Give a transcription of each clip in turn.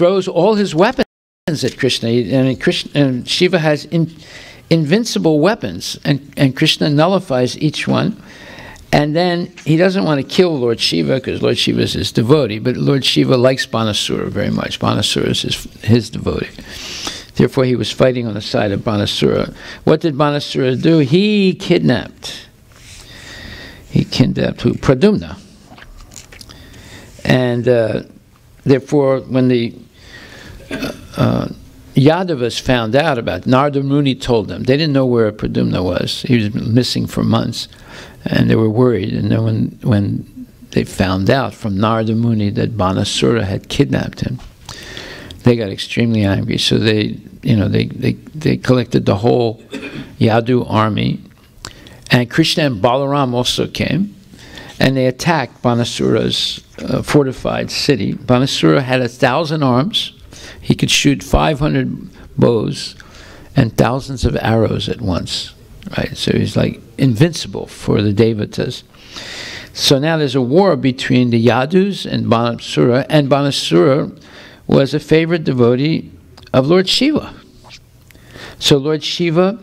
throws all his weapons at Krishna. And Shiva has invincible weapons, and Krishna nullifies each one. And then he doesn't want to kill Lord Shiva because Lord Shiva is his devotee, but Lord Shiva likes Banasura very much. Banasura is his devotee. Therefore, he was fighting on the side of Banasura. What did Banasura do? He kidnapped who? Pradyumna. And therefore, when the Yadavas found out about it, Narada Muni told them. They didn't know where Pradyumna was. He was missing for months. And they were worried. And then when they found out from Narada Muni that Banasura had kidnapped him, they got extremely angry. So they collected the whole Yadu army. And Krishna and Balaram also came. And they attacked Banasura's fortified city. Banasura had 1,000 arms. He could shoot 500 bows and thousands of arrows at once. Right, so he's like invincible for the Devatas. So now there's a war between the Yadus and Banasura was a favorite devotee of Lord Shiva. So Lord Shiva,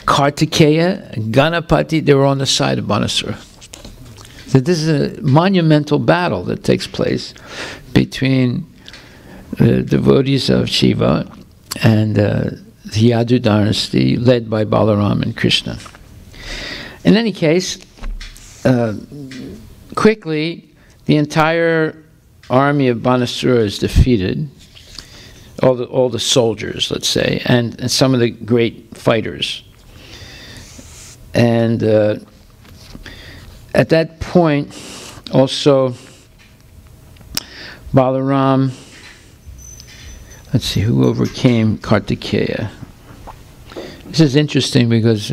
Kartikeya, Ganapati, they were on the side of Banasura. So this is a monumental battle that takes place between the devotees of Shiva and the Yadu dynasty led by Balaram and Krishna. In any case, quickly the entire army of Banasura is defeated, all the soldiers, let's say, and some of the great fighters. And at that point, also Balaram, let's see, who overcame Kartikeya? This is interesting because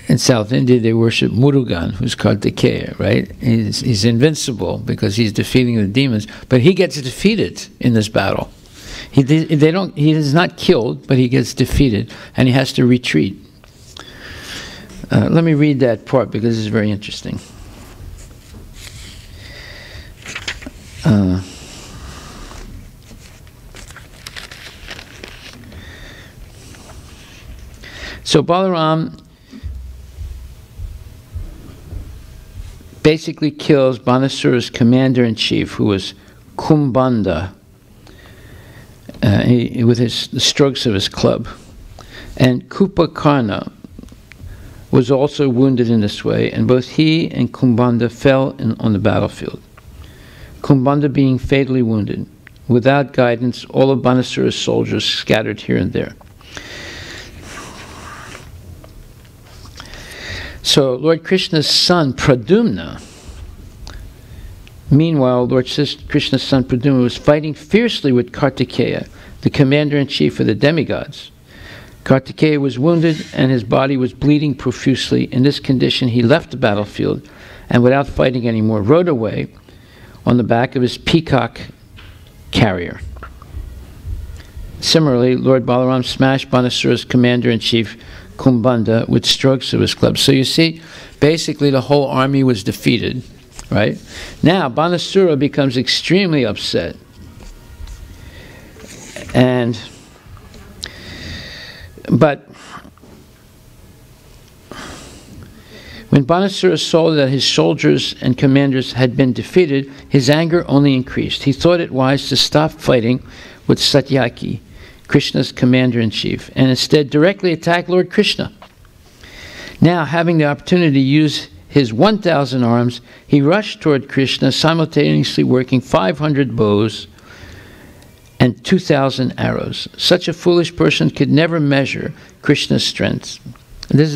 in South India they worship Murugan, who's Kartikeya, right? He's invincible because he's defeating the demons, but he gets defeated in this battle. He is not killed, but he gets defeated, and he has to retreat. Let me read that part because it's very interesting. So Balaram basically kills Banasura's commander-in-chief, who was Kumbanda, with the strokes of his club. And Kupakarna was also wounded in this way, and both he and Kumbanda fell on the battlefield. Kumbanda being fatally wounded. Without guidance, all of Banasura's soldiers scattered here and there. So Lord Krishna's son, Pradyumna, meanwhile, Lord Krishna's son, Pradyumna, was fighting fiercely with Kartikeya, the commander-in-chief of the demigods. Kartikeya was wounded, and his body was bleeding profusely. In this condition, he left the battlefield, and without fighting anymore, rode away on the back of his peacock carrier. Similarly, Lord Balaram smashed Banasura's commander-in-chief, Kumbanda, with strokes of his club. So you see, basically the whole army was defeated, right? Now, Banasura becomes extremely upset. But when Banasura saw that his soldiers and commanders had been defeated, his anger only increased. He thought it wise to stop fighting with Satyaki, Krishna's commander-in-chief, and instead directly attack Lord Krishna. Now, having the opportunity to use his 1,000 arms, he rushed toward Krishna, simultaneously working 500 bows and 2,000 arrows. Such a foolish person could never measure Krishna's strength. And this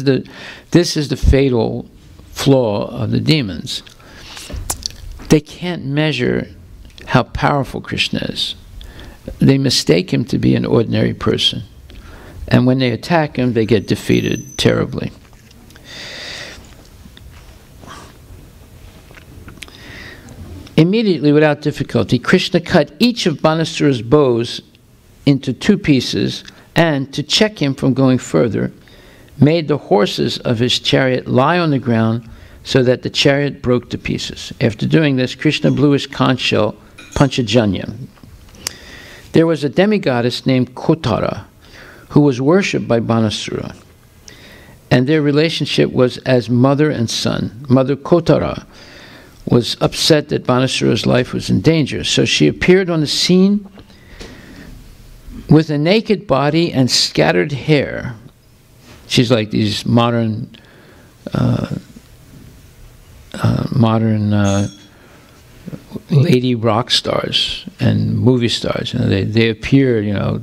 is the fatal flaw of the demons. They can't measure how powerful Krishna is. They mistake him to be an ordinary person. And when they attack him, they get defeated terribly. Immediately, without difficulty, Krishna cut each of Banasura's bows into 2 pieces, and to check him from going further, made the horses of his chariot lie on the ground so that the chariot broke to pieces. After doing this, Krishna blew his conch shell, Panchajanya. There was a demigoddess named Kotara who was worshipped by Banasura, and their relationship was as mother and son. Mother Kotara was upset that Banasura's life was in danger, so she appeared on the scene with a naked body and scattered hair. She's like these modern lady rock stars and movie stars. You know, they appear, you know,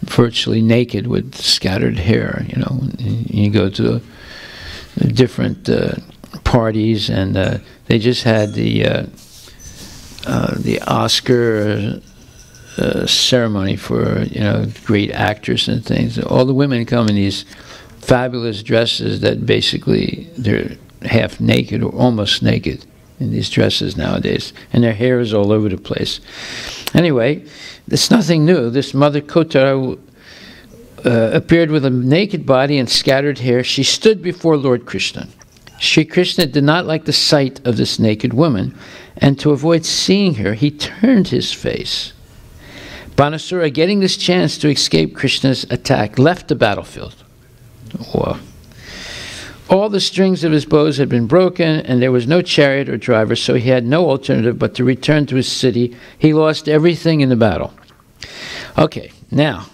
virtually naked with scattered hair. You know, you go to different parties, and they just had the Oscar ceremony for, you know, great actors and things. All the women come in these fabulous dresses that basically they're half naked or almost naked in these dresses nowadays, and their hair is all over the place. Anyway, it's nothing new. This Mother Kotara appeared with a naked body and scattered hair. She stood before Lord Krishna. Sri Krishna did not like the sight of this naked woman, and to avoid seeing her, he turned his face. Banasura, getting this chance to escape Krishna's attack, left the battlefield. Whoa. All the strings of his bows had been broken, and there was no chariot or driver, so he had no alternative but to return to his city. He lost everything in the battle. Okay, now,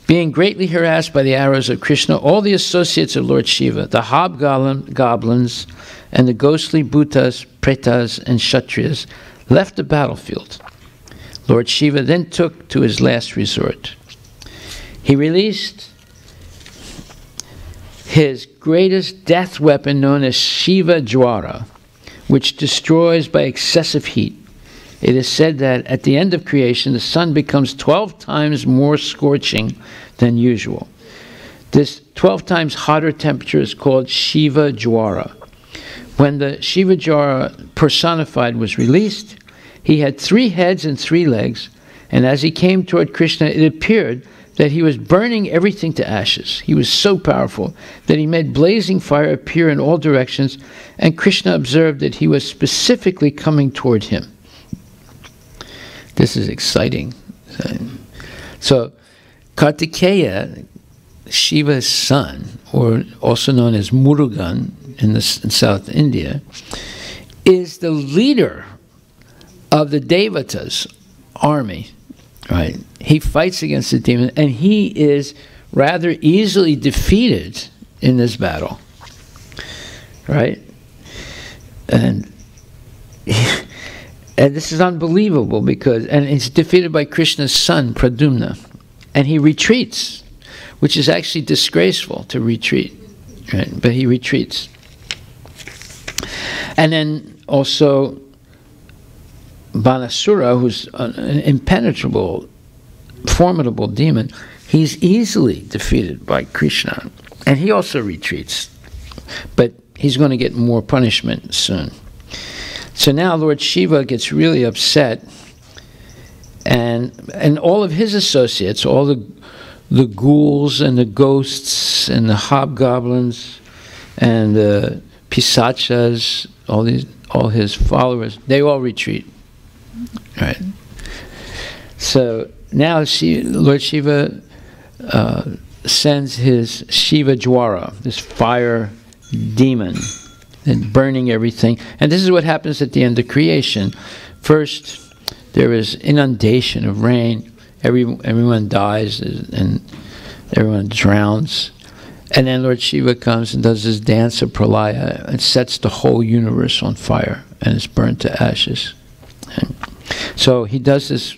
being greatly harassed by the arrows of Krishna, all the associates of Lord Shiva, the hobgoblins, and the ghostly bhutas, pretas, and kshatriyas, left the battlefield. Lord Shiva then took to his last resort. He released his greatest death weapon, known as Shiva Guara, which destroys by excessive heat. It is said that at the end of creation, the sun becomes 12 times more scorching than usual. This 12 times hotter temperature is called Shiva Guara. When the Shiva Guara personified was released, he had 3 heads and 3 legs, and as he came toward Krishna, it appeared that he was burning everything to ashes. He was so powerful that he made blazing fire appear in all directions, and Krishna observed that he was specifically coming toward him. This is exciting. So, Kartikeya, Shiva's son, or also known as Murugan in South India, is the leader of the Devatas army, right? He fights against the demon, and he is rather easily defeated in this battle, right? And this is unbelievable because, and he's defeated by Krishna's son, Pradyumna, and he retreats, which is actually disgraceful to retreat, right? But he retreats. And then also Banasura, who's an impenetrable, formidable demon, he's easily defeated by Krishna, and he also retreats, but he's going to get more punishment soon. So now Lord Shiva gets really upset, and all of his associates, all the ghouls and the ghosts and the hobgoblins and the pisachas, all his followers, they all retreat. Right. So now Lord Shiva sends his Shiva Guara, this fire demon, and burning everything. And this is what happens at the end of creation. First, there is inundation of rain. Everyone dies and everyone drowns. And then Lord Shiva comes and does his dance of pralaya and sets the whole universe on fire, and it's burnt to ashes. And so he does this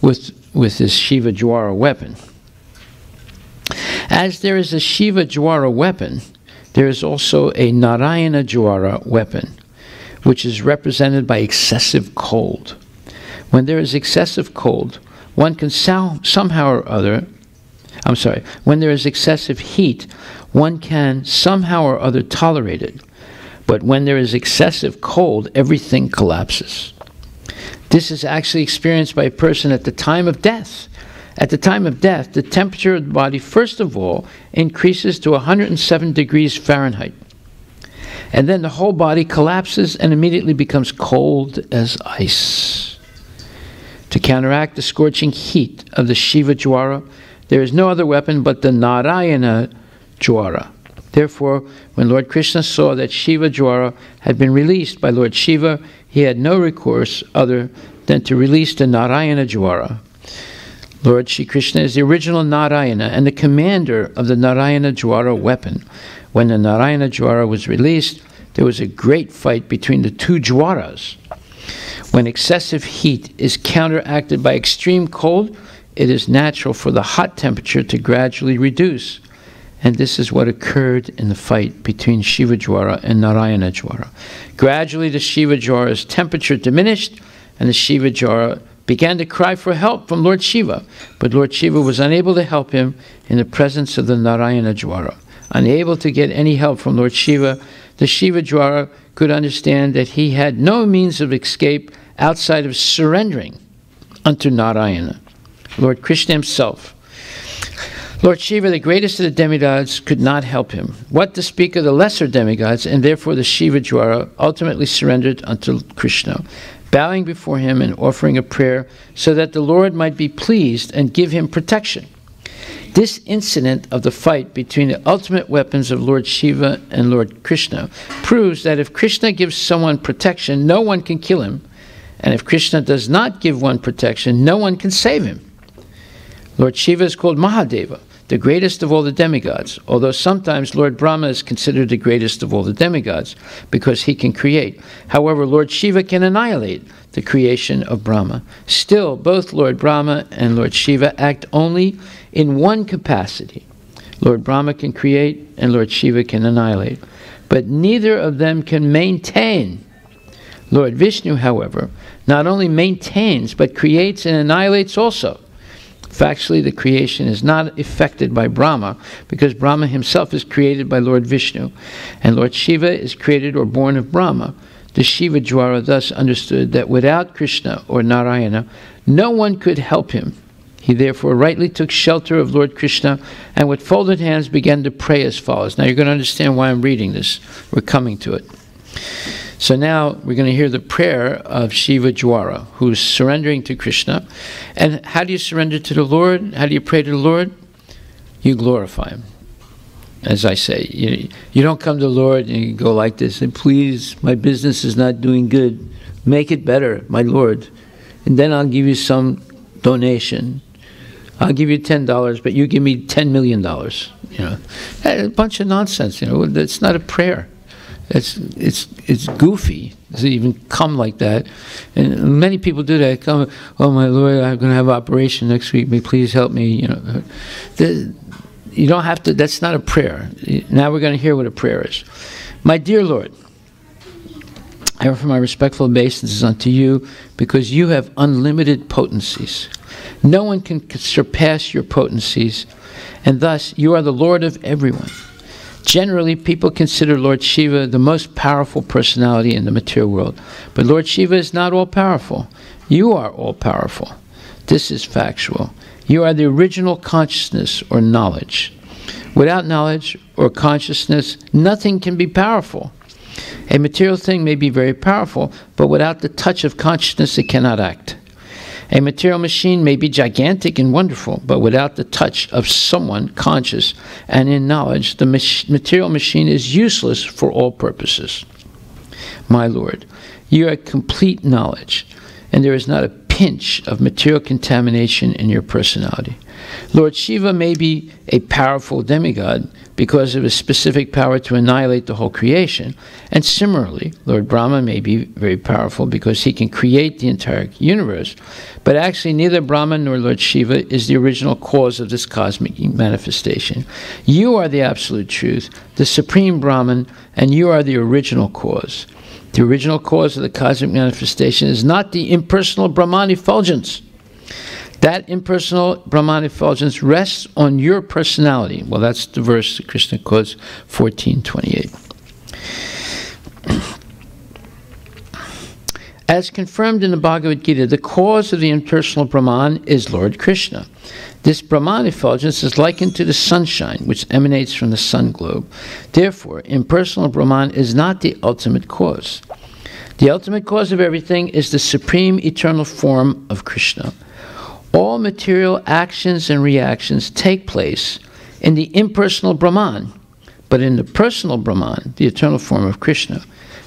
with his Shiva Guara weapon. As there is a Shiva Guara weapon, there is also a Narayana Guara weapon, which is represented by excessive cold. When there is excessive cold, one can somehow or other, when there is excessive heat, one can somehow or other tolerate it. But when there is excessive cold, everything collapses. This is actually experienced by a person at the time of death. At the time of death, the temperature of the body, first of all, increases to 107 degrees Fahrenheit. And then the whole body collapses and immediately becomes cold as ice. To To counteract the scorching heat of the Shiva Guara, there is no other weapon but the Narayana Guara. Therefore, when Lord Krishna saw that Shiva Guara had been released by Lord Shiva, he had no recourse other than to release the Narayana Guara. Lord Shri Krishna is the original Narayana and the commander of the Narayana Guara weapon. When the Narayana Guara was released, there was a great fight between the two Guaras. When excessive heat is counteracted by extreme cold, it is natural for the hot temperature to gradually reduce. And this is what occurred in the fight between Shiva Guara and Narayana Guara. Gradually, the Shiva Guara's temperature diminished, and the Shiva Guara began to cry for help from Lord Shiva. But Lord Shiva was unable to help him in the presence of the Narayana Guara. Unable to get any help from Lord Shiva, the Shiva Guara could understand that he had no means of escape outside of surrendering unto Narayana, Lord Krishna himself. Lord Shiva, the greatest of the demigods, could not help him. What to speak of the lesser demigods, and therefore the Shiva Guara ultimately surrendered unto Krishna, bowing before him and offering a prayer so that the Lord might be pleased and give him protection. This incident of the fight between the ultimate weapons of Lord Shiva and Lord Krishna proves that if Krishna gives someone protection, no one can kill him, and if Krishna does not give one protection, no one can save him. Lord Shiva is called Mahadeva, the greatest of all the demigods, although sometimes Lord Brahma is considered the greatest of all the demigods because he can create. However, Lord Shiva can annihilate the creation of Brahma. Still, both Lord Brahma and Lord Shiva act only in one capacity. Lord Brahma can create and Lord Shiva can annihilate, but neither of them can maintain. Lord Vishnu, however, not only maintains but creates and annihilates also. Factually, the creation is not affected by Brahma because Brahma himself is created by Lord Vishnu, and Lord Shiva is created or born of Brahma. The Shiva Guara thus understood that without Krishna or Narayana, no one could help him. He therefore rightly took shelter of Lord Krishna and with folded hands began to pray as follows. Now you're going to understand why I'm reading this. We're coming to it. So now we're going to hear the prayer of Shiva Guara, who's surrendering to Krishna. And how do you surrender to the Lord? How do you pray to the Lord? You glorify him. As I say, you don't come to the Lord and you go like this, and please, my business is not doing good. Make it better, my Lord. And then I'll give you some donation. I'll give you $10, but you give me $10 million. A bunch of nonsense. That's not a prayer. It's goofy to even come like that, and many people do that. Come, oh my Lord, I'm going to have an operation next week. May you please help me. You don't have to. That's not a prayer. Now we're going to hear what a prayer is. My dear Lord, I offer my respectful obeisances unto you because you have unlimited potencies. No one can surpass your potencies, and thus you are the Lord of everyone. Generally, people consider Lord Shiva the most powerful personality in the material world. But Lord Shiva is not all-powerful. You are all-powerful. This is factual. You are the original consciousness or knowledge. Without knowledge or consciousness, nothing can be powerful. A material thing may be very powerful, but without the touch of consciousness, it cannot act. A material machine may be gigantic and wonderful, but without the touch of someone conscious and in knowledge, the material machine is useless for all purposes. My Lord, you are complete knowledge, and there is not a pinch of material contamination in your personality. Lord Shiva may be a powerful demigod because of his specific power to annihilate the whole creation, and similarly, Lord Brahma may be very powerful because he can create the entire universe, but actually neither Brahma nor Lord Shiva is the original cause of this cosmic manifestation. You are the absolute truth, the supreme Brahman, and you are the original cause. The original cause of the cosmic manifestation is not the impersonal Brahman effulgence. That impersonal Brahman effulgence rests on your personality. Well, that's the verse that Krishna quotes, 14:28. As confirmed in the Bhagavad-Gita, the cause of the impersonal Brahman is Lord Krishna. This Brahman effulgence is likened to the sunshine, which emanates from the sun globe. Therefore, impersonal Brahman is not the ultimate cause. The ultimate cause of everything is the supreme eternal form of Krishna. All material actions and reactions take place in the impersonal Brahman, but in the personal Brahman, the eternal form of Krishna,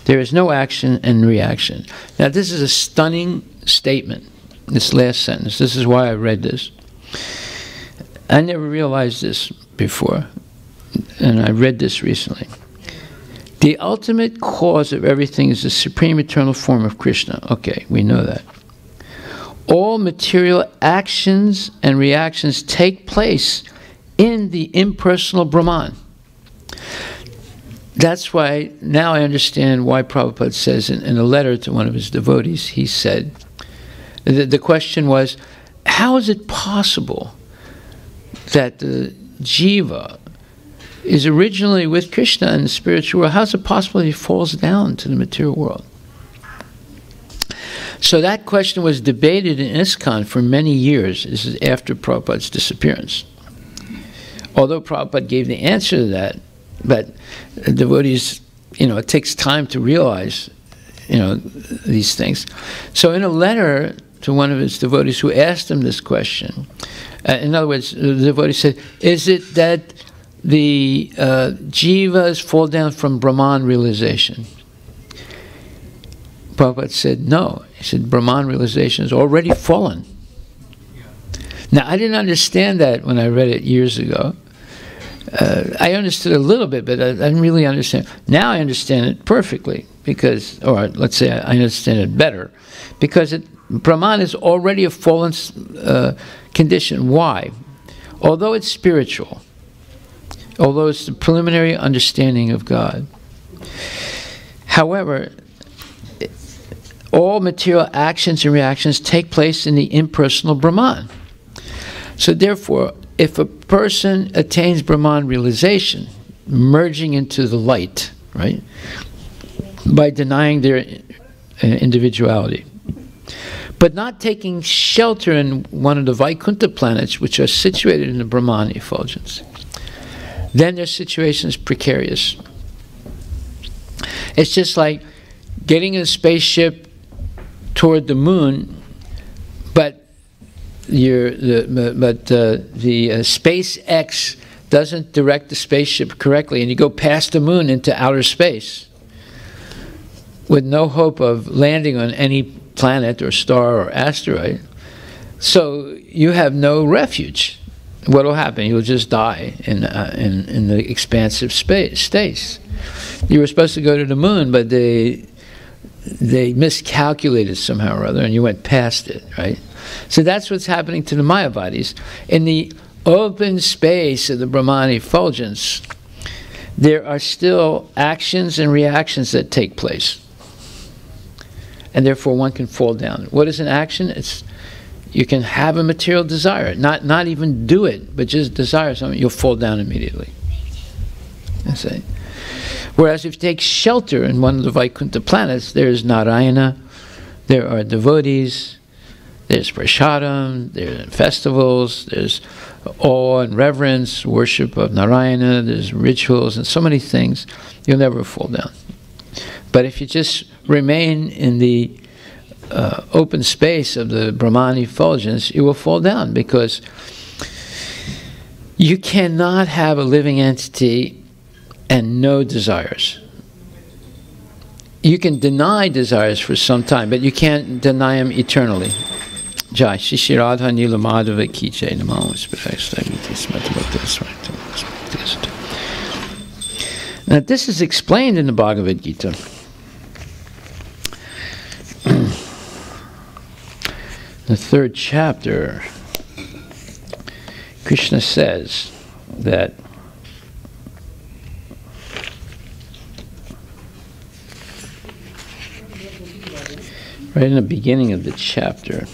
there is no action and reaction. Now, this is a stunning statement, this last sentence. This is why I read this. I never realized this before, and I read this recently. The ultimate cause of everything is the supreme eternal form of Krishna. Okay, we know that. All material actions and reactions take place in the impersonal Brahman. That's why now I understand why Prabhupada says in a letter to one of his devotees, he said, the question was, how is it possible that the Jiva is originally with Krishna in the spiritual world? How is it possible he falls down to the material world? So that question was debated in ISKCON for many years. This is after Prabhupada's disappearance. Although Prabhupada gave the answer to that, but devotees, it takes time to realize, these things. So in a letter to one of his devotees who asked him this question, in other words, the devotee said, is it that the jivas fall down from Brahman realization? Prabhupada said, no. He said, Brahman realization has already fallen. Now, I didn't understand that when I read it years ago. I understood a little bit, but I didn't really understand. Now I understand it perfectly, because, or let's say I understand it better, because Brahman is already a fallen condition. Why? Although it's spiritual, although it's the preliminary understanding of God, however, all material actions and reactions take place in the impersonal Brahman. So therefore, if a person attains Brahman realization, merging into the light, right, by denying their individuality, but not taking shelter in one of the Vaikuntha planets, which are situated in the Brahman effulgence, then their situation is precarious. It's just like getting in a spaceship toward the moon, but the SpaceX doesn't direct the spaceship correctly, and you go past the moon into outer space with no hope of landing on any planet or star or asteroid. So you have no refuge. What will happen? You'll just die in the expansive space. You were supposed to go to the moon, but they miscalculated somehow or other, and you went past it, right? So that's what's happening to the Mayavadis. In the open space of the Brahman effulgence, there are still actions and reactions that take place. And therefore one can fall down. What is an action? It's you can have a material desire, not even do it, but just desire something, you'll fall down immediately. I say. Whereas if you take shelter in one of the Vaikuntha planets, there's Narayana, there are devotees, there's prasadam, there's festivals, there's awe and reverence, worship of Narayana, there's rituals and so many things, you'll never fall down. But if you just remain in the open space of the Brahman effulgence, you will fall down, because you cannot have a living entity and no desires. You can deny desires for some time, but you can't deny them eternally. Jai Shri Radha Nila Madhava Ki Jai Namo. Now this is explained in the Bhagavad-Gita. The 3rd chapter, Krishna says that right in the beginning of the chapter,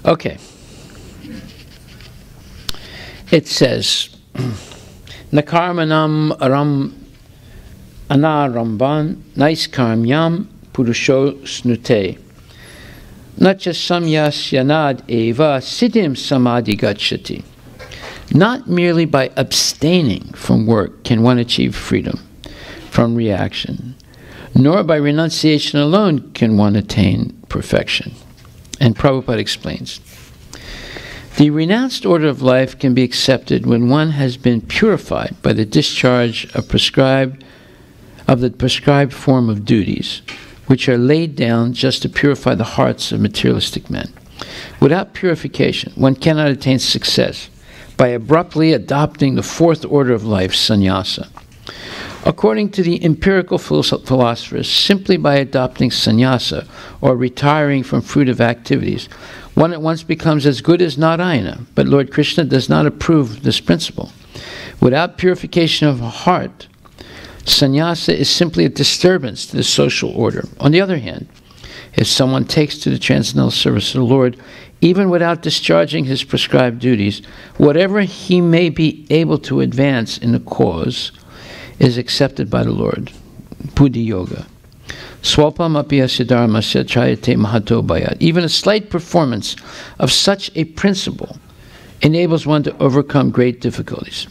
okay. It says, Nakarmanam anaramban naiskarmyam purusho snute. Nacha samyasyanad eva siddhim samadhi gacchati. Not merely by abstaining from work can one achieve freedom from reaction, nor by renunciation alone can one attain perfection. And Prabhupada explains, the renounced order of life can be accepted when one has been purified by the discharge of the prescribed form of duties, which are laid down just to purify the hearts of materialistic men. Without purification, one cannot attain success by abruptly adopting the fourth order of life, sannyasa. According to the empirical philosophers, simply by adopting sannyasa, or retiring from fruitive activities, one at once becomes as good as Narayana. But Lord Krishna does not approve this principle. Without purification of heart, sannyasa is simply a disturbance to the social order. On the other hand, if someone takes to the transcendental service of the Lord, even without discharging his prescribed duties, whatever he may be able to advance in the cause is accepted by the Lord. Buddhi Yoga. Swalpam apiyasya dharmasya chayate mahato bayat. Even a slight performance of such a principle enables one to overcome great difficulties.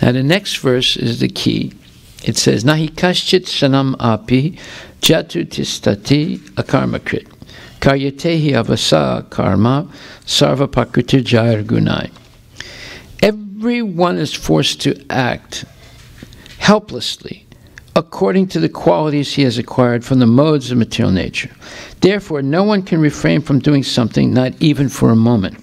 Now the next verse is the key. It says, Nahi kaschit shanam api jatu tistati akarmakrit karyatehi avasa karma sarva pakritir jayar gunai. Everyone is forced to act helplessly according to the qualities he has acquired from the modes of material nature. Therefore, no one can refrain from doing something, not even for a moment.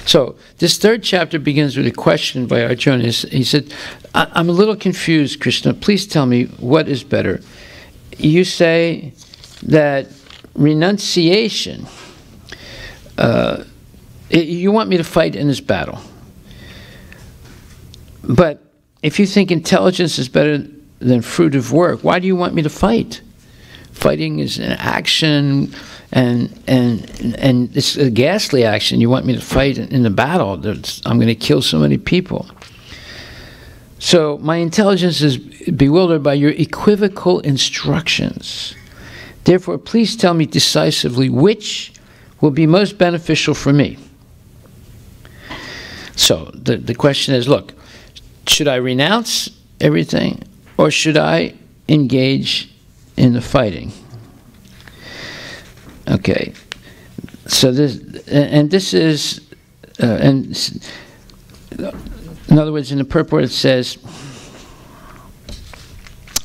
So, this third chapter begins with a question by Arjuna. He said, I'm a little confused, Krishna. Please tell me what is better. You say that renunciation, you want me to fight in this battle. But if you think intelligence is better than fruitive work, why do you want me to fight? Fighting is an action, and it's a ghastly action. You want me to fight in the battle. I'm going to kill so many people. So my intelligence is bewildered by your equivocal instructions. Therefore, please tell me decisively which will be most beneficial for me. So the question is, look, should I renounce everything, or should I engage in the fighting? Okay, so this is, in other words, in the purport it says,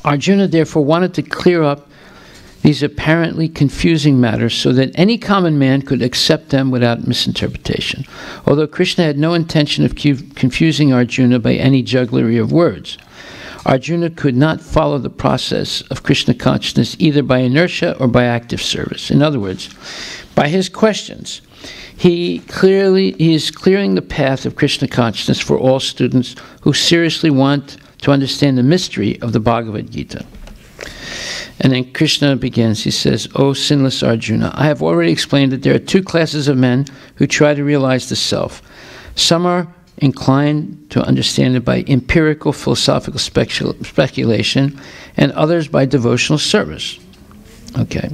Arjuna therefore wanted to clear up these apparently confusing matters so that any common man could accept them without misinterpretation. Although Krishna had no intention of confusing Arjuna by any jugglery of words, Arjuna could not follow the process of Krishna consciousness either by inertia or by active service. In other words, by his questions, he is clearing the path of Krishna consciousness for all students who seriously want to understand the mystery of the Bhagavad-Gita. And then Krishna begins, he says, O sinless Arjuna, I have already explained that there are two classes of men who try to realize the self. Some are inclined to understand it by empirical philosophical speculation, and others by devotional service. Okay.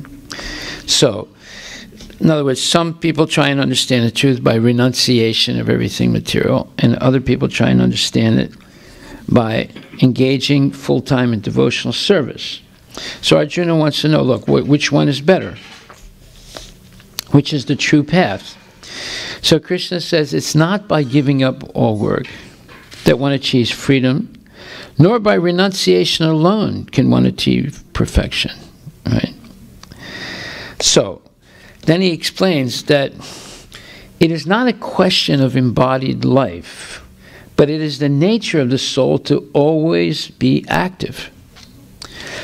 So, in other words, some people try and understand the truth by renunciation of everything material, and other people try and understand it by engaging full-time in devotional service. So Arjuna wants to know, look, which one is better? Which is the true path? So Krishna says it's not by giving up all work that one achieves freedom, nor by renunciation alone can one achieve perfection. Right? So, then he explains that it is not a question of embodied life, but it is the nature of the soul to always be active.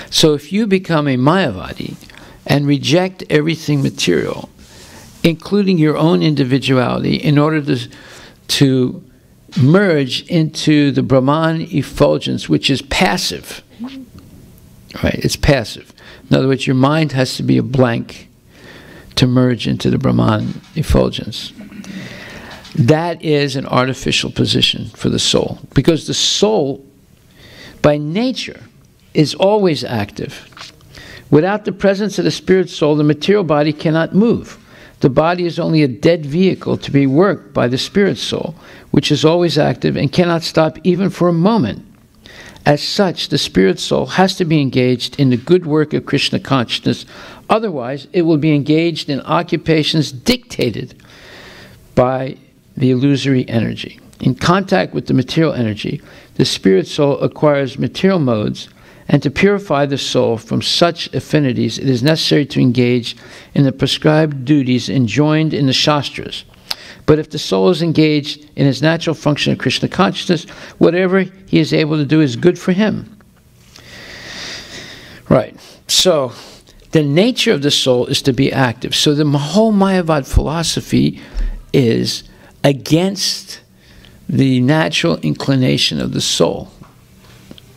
So if you become a Mayavadi and reject everything material, including your own individuality, in order to merge into the Brahman effulgence, which is passive, right? It's passive. In other words, your mind has to be a blank to merge into the Brahman effulgence. that is an artificial position for the soul. Because the soul, by nature, is always active. Without the presence of the spirit soul, the material body cannot move. The body is only a dead vehicle to be worked by the spirit soul, which is always active and cannot stop even for a moment. As such, the spirit soul has to be engaged in the good work of Krishna consciousness. Otherwise, it will be engaged in occupations dictated by the illusory energy. In contact with the material energy, the spirit soul acquires material modes, and to purify the soul from such affinities, it is necessary to engage in the prescribed duties enjoined in the Shastras. But if the soul is engaged in its natural function of Krishna consciousness, whatever he is able to do is good for him. Right. So, the nature of the soul is to be active. So the whole Mayavad philosophy is against the natural inclination of the soul.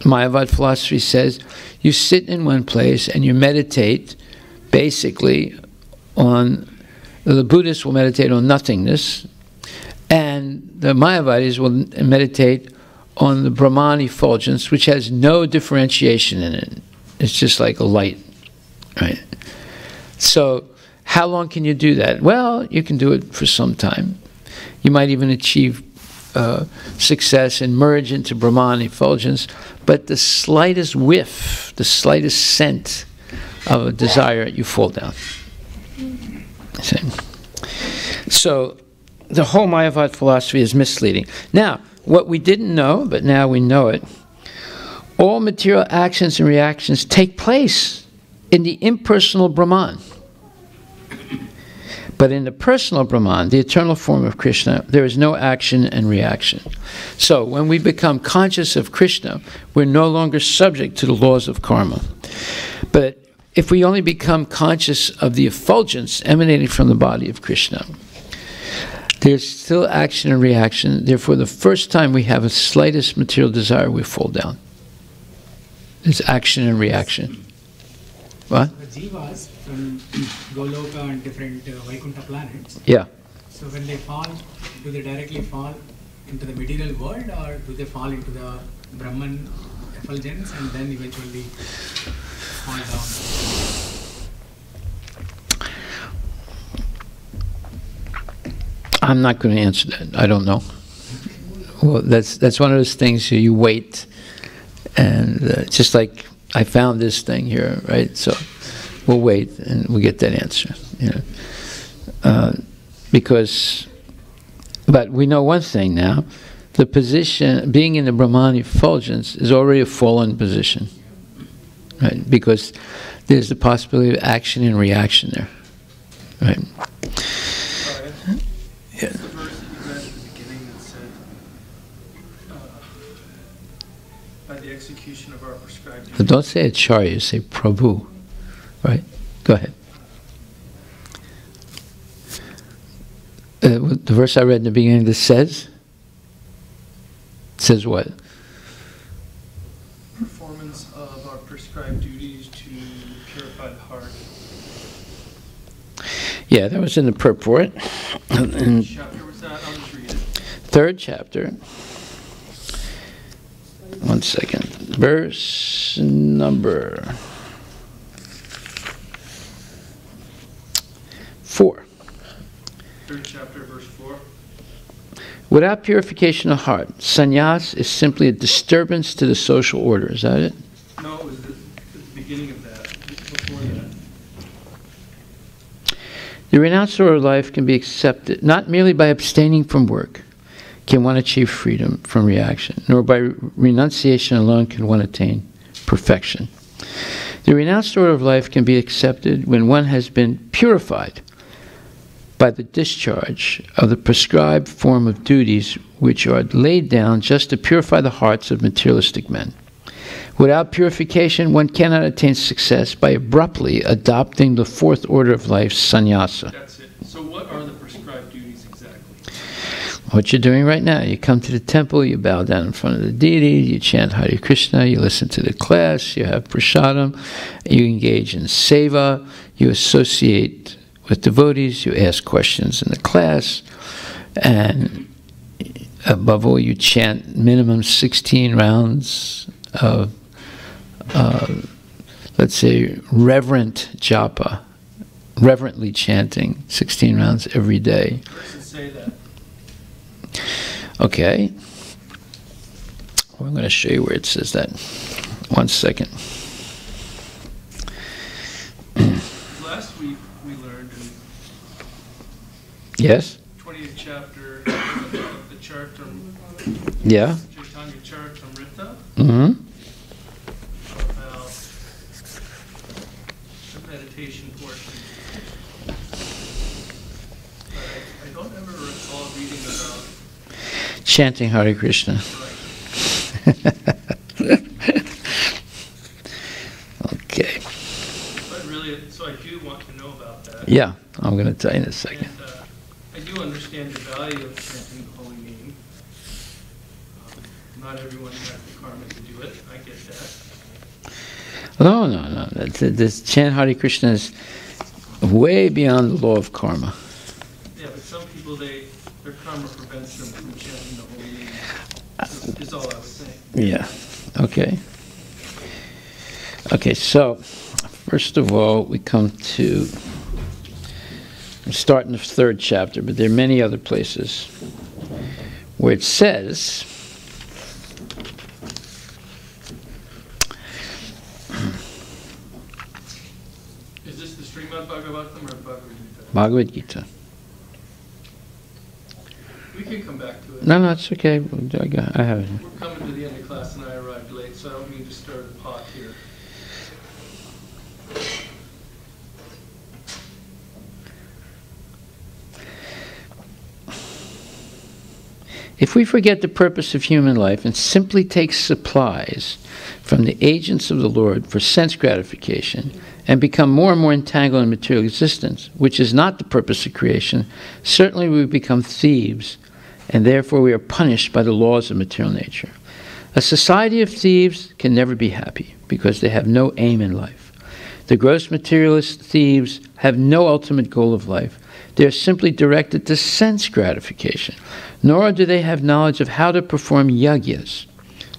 Mayavad philosophy says you sit in one place and you meditate basically on, the Buddhists will meditate on nothingness, and the Mayavadis will meditate on the Brahman effulgence, which has no differentiation in it. It's just like a light, right? So how long can you do that? Well, you can do it for some time. You might even achieve success and merge into Brahman effulgence, but the slightest whiff, the slightest scent of a desire, you fall down. See? So the whole Mayavad philosophy is misleading. Now, what we didn't know, but now we know it, all material actions and reactions take place in the impersonal Brahman. But in the personal Brahman, the eternal form of Krishna, there is no action and reaction. So when we become conscious of Krishna, we're no longer subject to the laws of karma. But if we only become conscious of the effulgence emanating from the body of Krishna, there's still action and reaction. Therefore, the first time we have a slightest material desire, we fall down. There's action and reaction. What? The jivas from Goloka and different Vaikuntha planets. Yeah. So when they fall, do they directly fall into the material world, or do they fall into the Brahman effulgence and then eventually fall down? I'm not going to answer that. I don't know. Well, that's one of those things you wait, and just like I found this thing here, right? So we'll wait and we'll get that answer. You know, but we know one thing now: the position, being in the Brahman effulgence, is already a fallen position, right? Because there's the possibility of action and reaction there, right? Yeah. The verse that you read at the beginning that said, by the execution of our prescribed duties. But don't say Acharya, say Prabhu, right? Go ahead. The verse I read in the beginning that says what? Performance of our prescribed duties to purify the heart. Yeah, that was in the purport. Which chapter was that? I'll just read it. Third chapter. 1 second. Verse number 4. Third chapter, verse 4. Without purification of heart, sannyas is simply a disturbance to the social order. Is that it? No, it was the beginning of that. Before that. The renounced order of life can be accepted not merely by abstaining from work can one achieve freedom from reaction, nor by renunciation alone can one attain perfection. The renounced order of life can be accepted when one has been purified by the discharge of the prescribed form of duties which are laid down just to purify the hearts of materialistic men. Without purification, one cannot attain success by abruptly adopting the fourth order of life, Sanyasa. That's it. So what are the prescribed duties exactly? What you're doing right now, you come to the temple, you bow down in front of the deity, you chant Hare Krishna, you listen to the class, you have prasadam, you engage in seva, you associate with devotees, you ask questions in the class, And above all, you chant minimum 16 rounds of, let's say, reverent japa, reverently chanting 16 rounds every day. Where does it say that? Okay. Well, I'm going to show you where it says that. 1 second. Last week we learned in Yes? 20th chapter of the Chartam, Yeah? Chaitanya Charitamrita, Mm-hmm. about the meditation portion. But I don't ever recall reading about Chanting Hare Krishna. Okay. But really, so I do want to know about that. Yeah, I'm going to tell you in a second. And I do understand the value of chanting the holy name. Not everyone has the karma to do it. I get that. No. This chant Hare Krishna is way beyond the law of karma. Yeah, but some people, their karma prevents them from chanting the holy name. Is all I was saying. Yeah. Okay. Okay, so first of all, we come to, I'm starting the 3rd chapter, but there are many other places where it says, Is this the Srimad Bhagavatam or Bhagavad-Gita? Bhagavad-Gita. We can come back to it. No, it's okay. I have it. We're coming to the end of class and I arrived late, so I don't mean to stir the pot here. If we forget the purpose of human life and simply take supplies from the agents of the Lord for sense gratification and become more and more entangled in material existence, which is not the purpose of creation, certainly we become thieves, and therefore we are punished by the laws of material nature. A society of thieves can never be happy because they have no aim in life. The gross materialist thieves have no ultimate goal of life. They are simply directed to sense gratification, nor do they have knowledge of how to perform yagyas.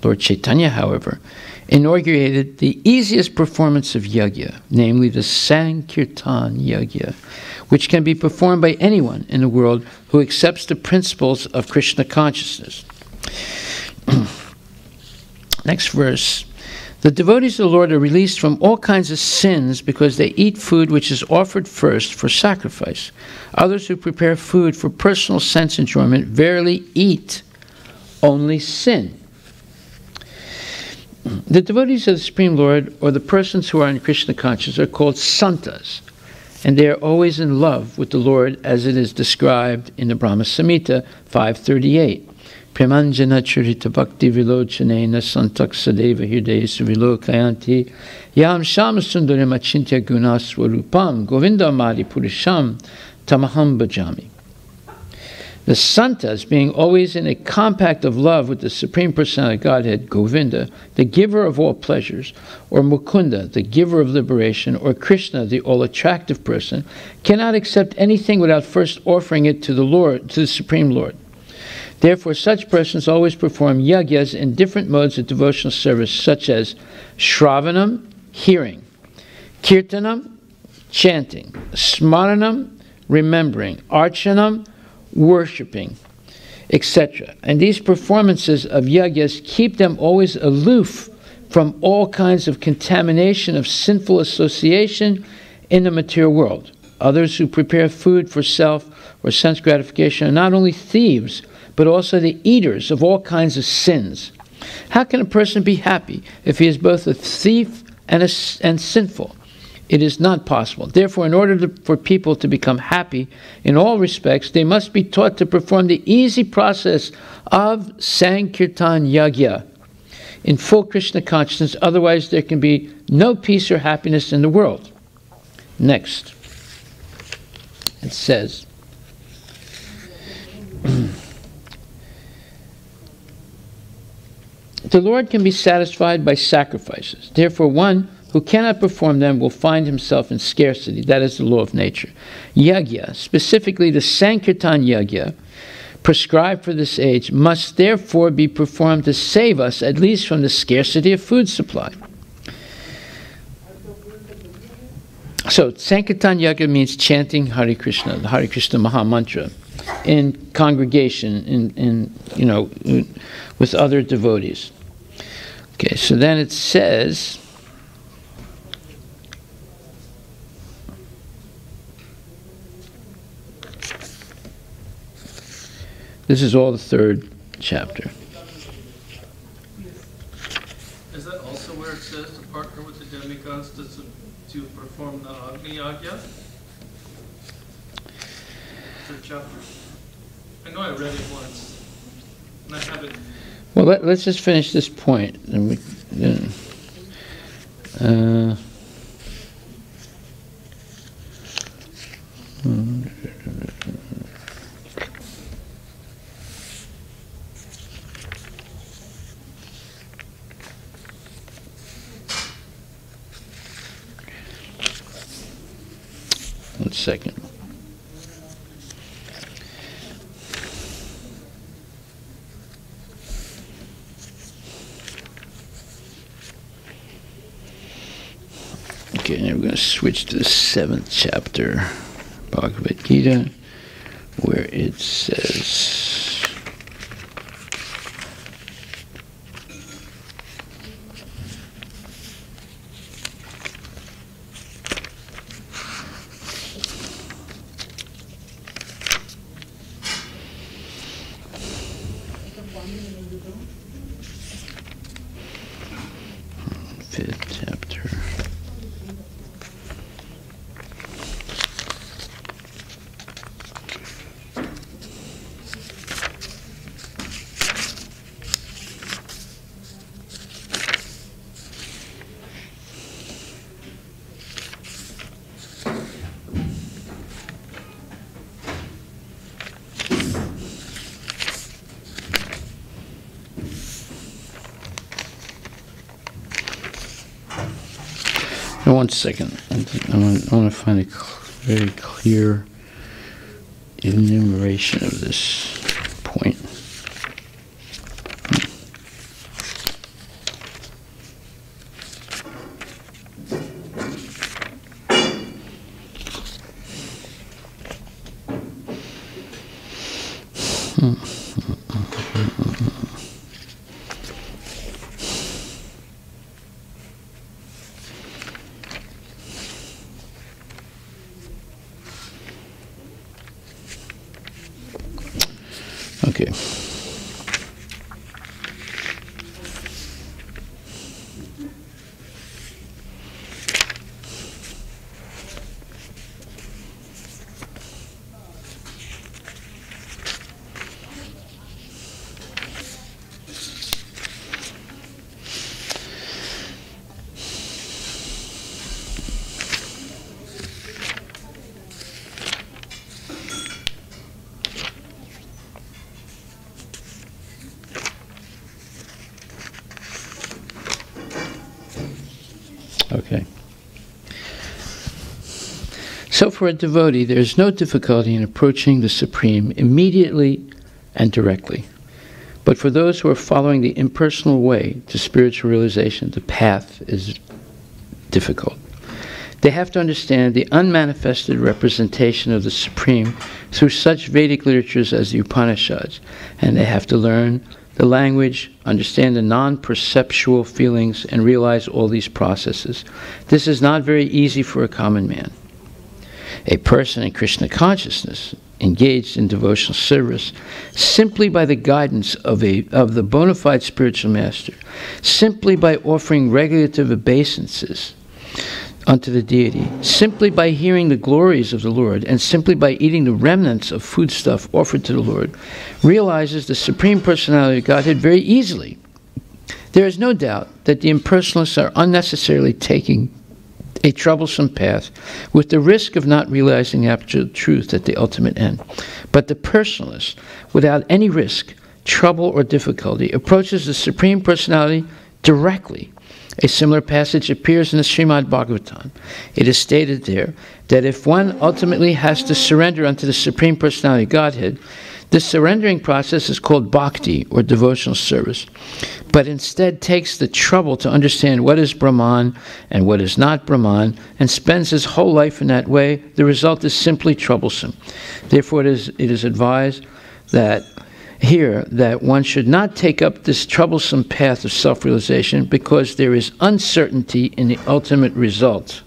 Lord Chaitanya, however, inaugurated the easiest performance of yagya, namely the Sankirtan Yoga, which can be performed by anyone in the world who accepts the principles of Krishna consciousness. Next verse. The devotees of the Lord are released from all kinds of sins because they eat food which is offered first for sacrifice. Others who prepare food for personal sense enjoyment verily eat only sin. The devotees of the Supreme Lord, or the persons who are in Krishna consciousness, are called santas, and they are always in love with the Lord as it is described in the Brahma Samhita 538. Premanjana churita bhakti vilochanena santak sadeva hirdeyesu vilokayanti yam shama sundarim achintya gunaswarupam govinda madi purisham tamaham bhajami. The santas, being always in a compact of love with the Supreme Personality of Godhead, Govinda, the giver of all pleasures, or Mukunda, the giver of liberation, or Krishna, the all-attractive person, cannot accept anything without first offering it to the Lord, to the Supreme Lord. Therefore, such persons always perform yagyas in different modes of devotional service, such as shravanam, hearing, kirtanam, chanting, smaranam, remembering, archanam, worshipping, etc. And these performances of yagyas keep them always aloof from all kinds of contamination of sinful association in the material world. Others who prepare food for self or sense gratification are not only thieves, but also the eaters of all kinds of sins. How can a person be happy if he is both a thief and sinful? It is not possible. Therefore, in order for people to become happy in all respects, they must be taught to perform the easy process of Sankirtan Yoga in full Krishna consciousness. Otherwise, there can be no peace or happiness in the world. Next, it says, the Lord can be satisfied by sacrifices. Therefore, one who cannot perform them will find himself in scarcity. That is the law of nature. Yagya, specifically the Sankirtan Yagya, prescribed for this age must therefore be performed to save us at least from the scarcity of food supply. So, Sankirtan Yoga means chanting Hare Krishna, the Hare Krishna Maha Mantra, in congregation, with other devotees. Okay, so then it says, this is all the third chapter. Is that also where it says to partner with the demigods to perform the Agni Yagya? Third chapter. I know I read it once, and I have it. Well, let's just finish this point, and we. One second. Okay, now we're going to switch to the 7th chapter, Bhagavad-Gita, where it says, one second. I want to find a very clear enumeration of this point. Okay. Okay. So for a devotee, there is no difficulty in approaching the Supreme immediately and directly. But for those who are following the impersonal way to spiritual realization, the path is difficult. They have to understand the unmanifested representation of the Supreme through such Vedic literatures as the Upanishads, and they have to learn the language, understand the non-perceptual feelings, and realize all these processes. This is not very easy for a common man. A person in Krishna consciousness, engaged in devotional service, simply by the guidance of the bona fide spiritual master, simply by offering regulative obeisances unto the deity, simply by hearing the glories of the Lord, and simply by eating the remnants of foodstuff offered to the Lord, realizes the Supreme Personality of Godhead very easily. There is no doubt that the impersonalists are unnecessarily taking a troublesome path with the risk of not realizing the absolute truth at the ultimate end. But the personalist, without any risk, trouble, or difficulty, approaches the Supreme Personality directly. A similar passage appears in the Srimad Bhagavatam. It is stated there that if one ultimately has to surrender unto the Supreme Personality of Godhead, This surrendering process is called bhakti, or devotional service, but instead takes the trouble to understand what is Brahman and what is not Brahman, and spends his whole life in that way. The result is simply troublesome. Therefore, it is advised that one should not take up this troublesome path of self-realization, because there is uncertainty in the ultimate result.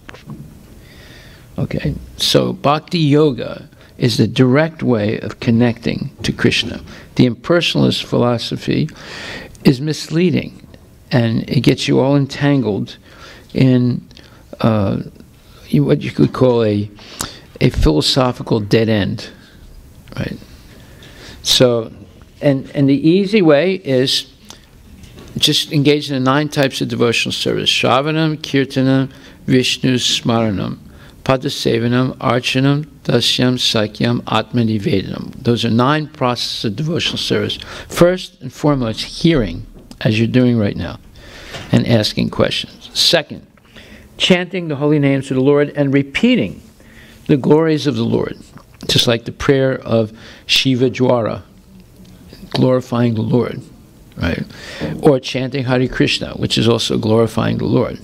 Okay, so bhakti yoga is the direct way of connecting to Krishna. The impersonalist philosophy is misleading, and it gets you all entangled in what you could call a philosophical dead end, right? So, and the easy way is just engage in the 9 types of devotional service: Shravanam, Kirtanam, Vishnu Smaranam, Padasevanam, Archanam, Dasyam, Sakyam, Atmanivedanam. Those are 9 processes of devotional service. First and foremost, hearing, as you're doing right now, and asking questions. Second, chanting the holy names of the Lord and repeating the glories of the Lord, just like the prayer of Shiva Guara, glorifying the Lord, right? Or chanting Hare Krishna, which is also glorifying the Lord.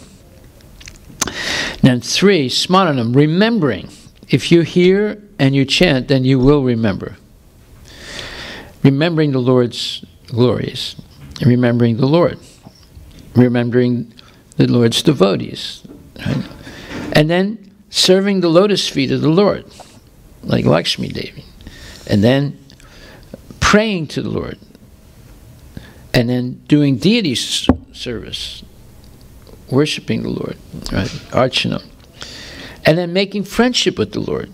Then 3, smaranam, remembering. If you hear and you chant, then you will remember. Remembering the Lord's glories, remembering the Lord, remembering the Lord's devotees, right? And then serving the lotus feet of the Lord, like Lakshmi Devi. And then praying to the Lord. And then doing deity service, worshiping the Lord, right? Archana. And then making friendship with the Lord.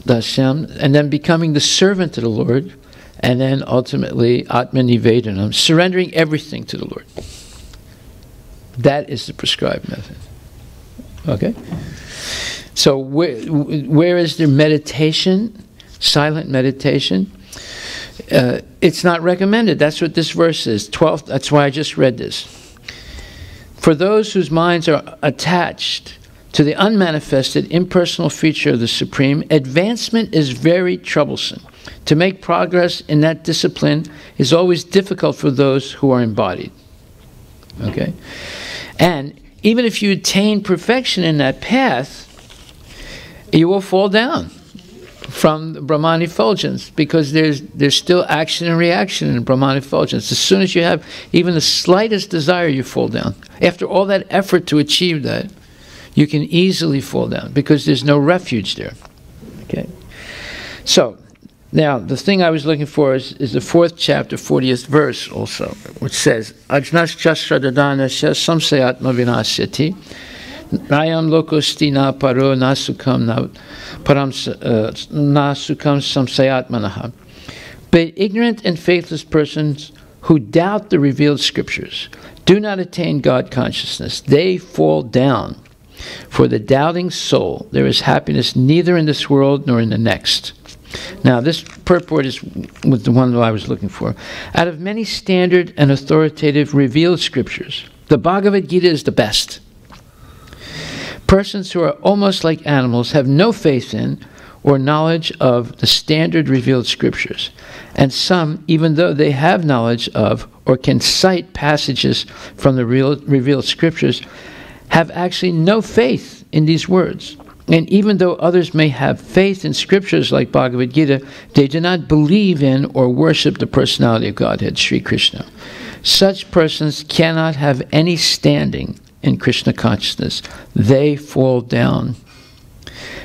And then becoming the servant of the Lord. And then ultimately, Atmanivedanam, surrendering everything to the Lord. That is the prescribed method. Okay? So where is the meditation? Silent meditation? It's not recommended. That's what this verse is. 12. That's why I just read this. For those whose minds are attached to the unmanifested, impersonal feature of the Supreme, advancement is very troublesome. To make progress in that discipline is always difficult for those who are embodied. Okay? And even if you attain perfection in that path, you will fall down from the Brahman effulgence, because there's still action and reaction in Brahman effulgence. As soon as you have even the slightest desire, you fall down. After all that effort to achieve that, you can easily fall down, because there's no refuge there. Okay? So, now, the thing I was looking for is the 4th chapter, 40th verse also, which says, Ajnas chasradadana samsayatma vinasyati Nayam lokosti na paro nasukam na param nasukam samsayatmanaha. But ignorant and faithless persons who doubt the revealed scriptures do not attain God consciousness. They fall down. For the doubting soul, there is happiness neither in this world nor in the next. Now, this purport was the one that I was looking for. Out of many standard and authoritative revealed scriptures, the Bhagavad-Gita is the best. Persons who are almost like animals have no faith in or knowledge of the standard revealed scriptures. And some, even though they have knowledge of or can cite passages from the revealed scriptures, have actually no faith in these words. And even though others may have faith in scriptures like Bhagavad-Gita, they do not believe in or worship the personality of Godhead, Sri Krishna. Such persons cannot have any standing in Krishna consciousness. They fall down.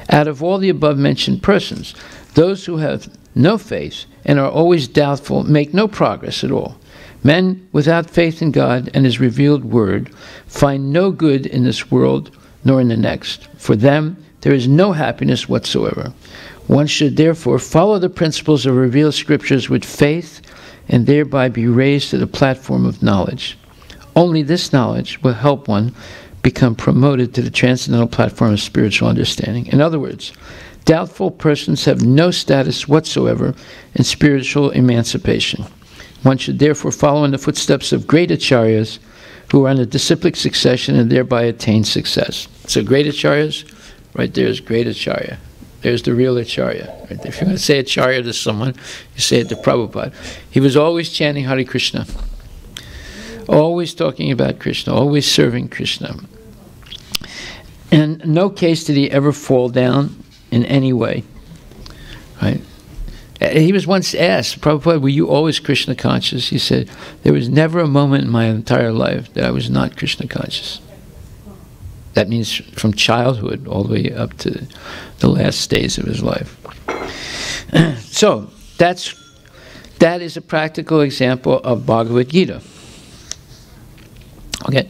Out of all the above-mentioned persons, those who have no faith and are always doubtful make no progress at all. Men without faith in God and His revealed word find no good in this world nor in the next. For them, there is no happiness whatsoever. One should therefore follow the principles of revealed scriptures with faith and thereby be raised to the platform of knowledge. Only this knowledge will help one become promoted to the transcendental platform of spiritual understanding. In other words, doubtful persons have no status whatsoever in spiritual emancipation. One should therefore follow in the footsteps of great acharyas who are in a disciplic succession and thereby attain success. So great acharyas, right there is great acharya. There's the real Acharya. Right? If you're going to say Acharya to someone, you say it to Prabhupada. He was always chanting Hare Krishna. Always talking about Krishna. Always serving Krishna. And in no case did he ever fall down in any way. Right? He was once asked, Prabhupada, were you always Krishna conscious? He said, there was never a moment in my entire life that I was not Krishna conscious. That means from childhood all the way up to the last days of his life. So, that is a practical example of Bhagavad-Gita. Okay?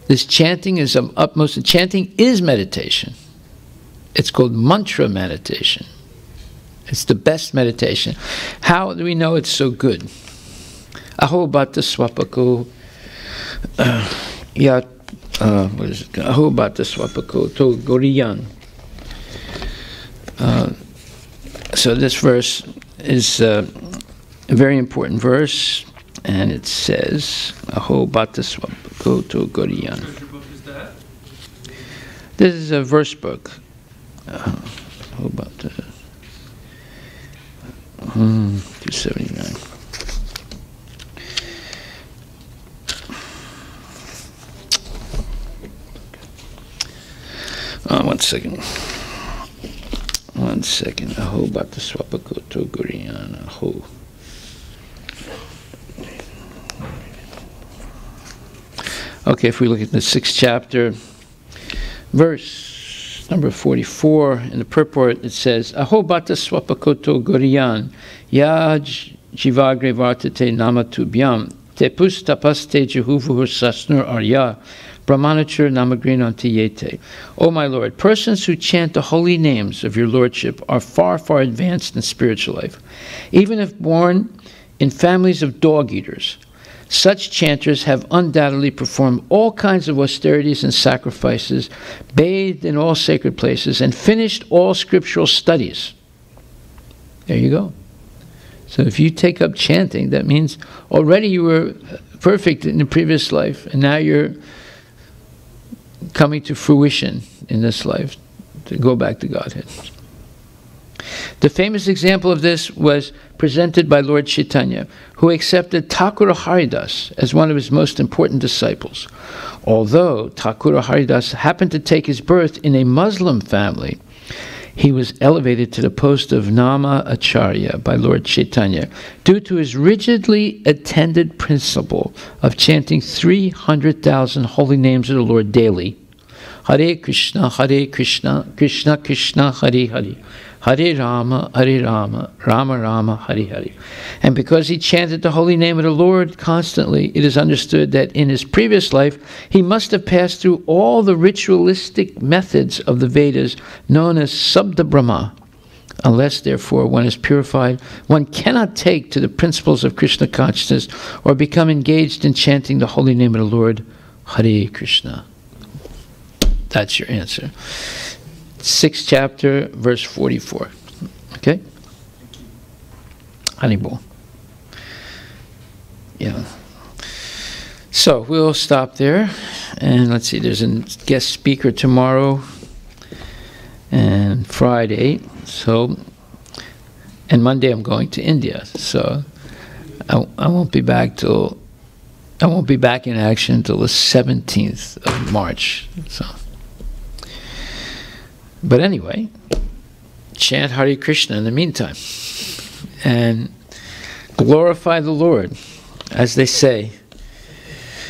This chanting is of utmost... Chanting is meditation. It's called mantra meditation. It's the best meditation. How do we know it's so good? Aho bhatta swapako yat what is it? Aho bhatta swapako to goriyan. So this verse is a very important verse, and it says Aho bhatta swapako to goriyan. Which book is that? This is a verse book. Aho bhatta 279. One second. Aho bhatta swapako to goriyan. Aho. Okay, if we look at the 6th chapter, verse number 44, in the purport it says, Aho bhatta swapakoto goriyan, ya jivagre vartate namatubhyam, te pustapaste jehuvuhur sasnur arya, brahmanachur namagrinanti yete. O my Lord, persons who chant the holy names of your Lordship are far, far advanced in spiritual life. Even if born in families of dog-eaters, such chanters have undoubtedly performed all kinds of austerities and sacrifices, bathed in all sacred places, and finished all scriptural studies. There you go. So if you take up chanting, that means already you were perfect in the previous life, and now you're coming to fruition in this life to go back to Godhead. The famous example of this was presented by Lord Chaitanya, who accepted Thakura Haridas as one of his most important disciples. Although Thakura Haridas happened to take his birth in a Muslim family, he was elevated to the post of Nama Acharya by Lord Chaitanya due to his rigidly attended principle of chanting 300,000 holy names of the Lord daily. Hare Krishna, Krishna Krishna, Hare Hare. Hare Rama, Rama Rama, Hare Hare. And because he chanted the holy name of the Lord constantly, it is understood that in his previous life, he must have passed through all the ritualistic methods of the Vedas known as Sabda Brahma. Unless, therefore, one is purified, one cannot take to the principles of Krishna consciousness or become engaged in chanting the holy name of the Lord, Hare Krishna. That's your answer. 6th chapter, verse 44. Okay? Haribol. Yeah. So we'll stop there. And let's see, there's a guest speaker tomorrow and Friday. So, and Monday I'm going to India. So I won't be back till, I won't be back in action until the 17th of March. So. But anyway, chant Hare Krishna in the meantime. And glorify the Lord. As they say,